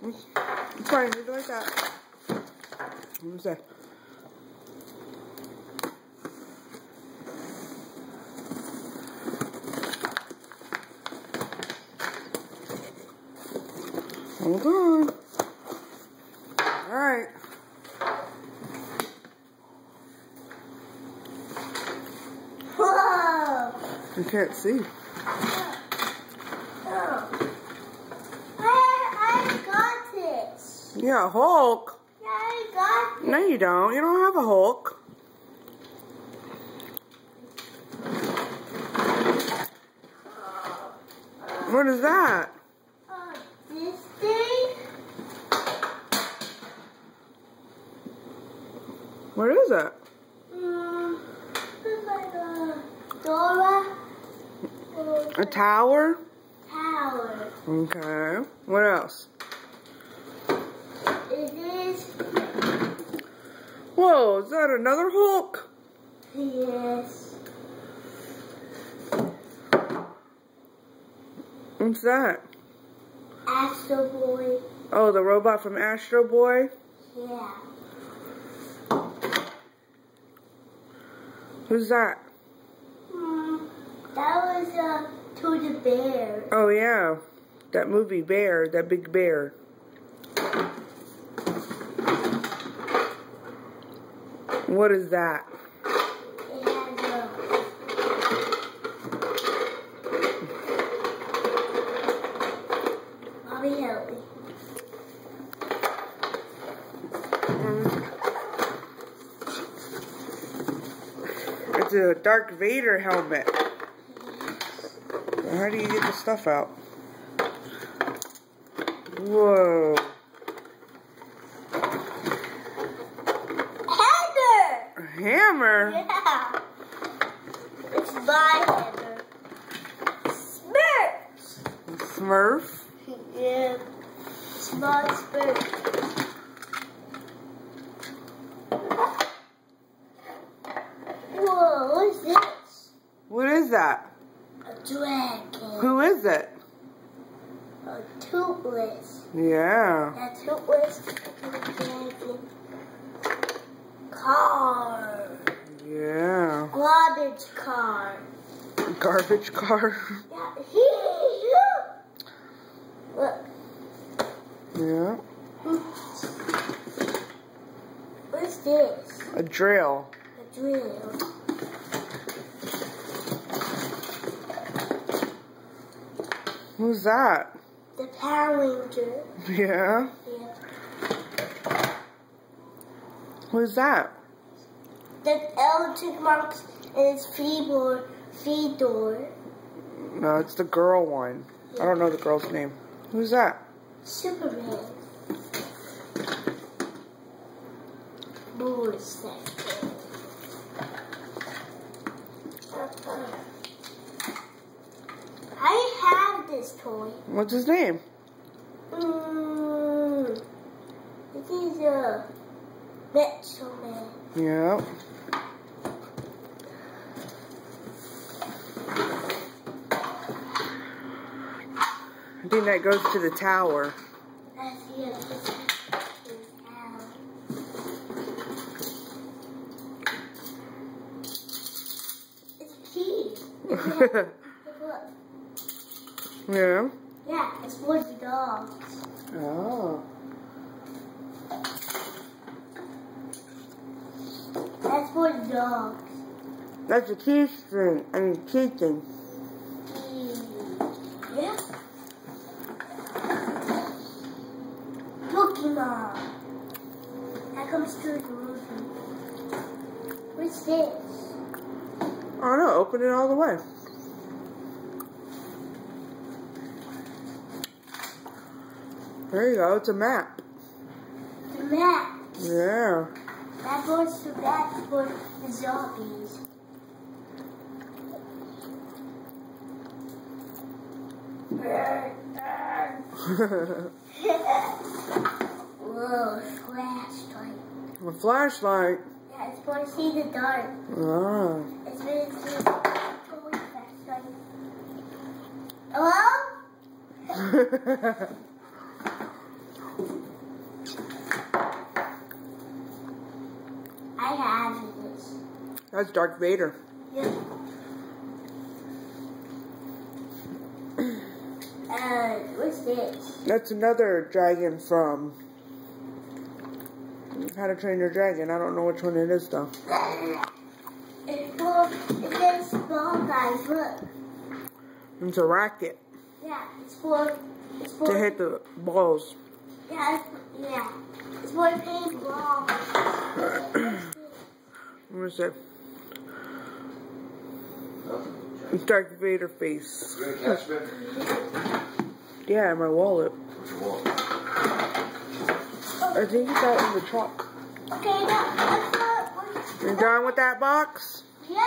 It's fine, leave it like that. What was that? Hold on. Alright. Whoa! You can't see. I got this. Yeah, Hulk. Yeah, I got it. No, you don't. You don't have a Hulk. What is that? This thing? What is it? It's like a Dora. A tower? Tower. Okay. What else? It is. Whoa, is that another Hulk? Yes. What's that? Astro Boy. Oh, the robot from Astro Boy? Yeah. Who's that? That was to the bear. Oh, yeah. That movie Bear, that big bear. What is that? It has Mommy, help me. It's a Darth Vader helmet. How do you get the stuff out? Whoa. Hammer! A hammer? Yeah. It's my hammer. Smurf! Smurf? Yeah. Small Smurf. Whoa, what's this? What is that? A dragon. Who is it? A toothless. Yeah. A toothless dragon. Car. Yeah. Garbage car. Garbage car? Yeah. Look. Yeah. What's this? A drill. A drill. Who's that? The Power Ranger. Yeah. Yeah. Who's that? The electric marks is Fedor. No, it's the girl one. I don't know the girl's name. Who's that? Superman. Who's that? I have this toy. What's his name? This is a Metro Man. Yeah. I think that goes to the tower. That's the other. It's a key. Look. Yeah. Yeah, it's for the dogs. Oh. That's for the dogs. That's a key string. I mean, key thing. Yeah. Pokemon. That comes to the movie. What's this? Oh no, open it all the way. There you go, it's a map. The map. Yeah. That's for the zombies. Whoa, flashlight. A flashlight. Yeah, it's for to see the dark. Oh. It's for to see the flashlight. Hello? I have this. That's Darth Vader. Yeah. What's this? That's another dragon from How to Train Your Dragon. I don't know which one it is though. It's small guys, look. It's a racket Yeah, it's for to hit the balls. Yeah, it's for paintball. What is it? It's Darth Vader face. You gonna catch me? Yeah, in my wallet. What's your wallet? I think it's out in the truck. Okay, now, You done with that box? Yep.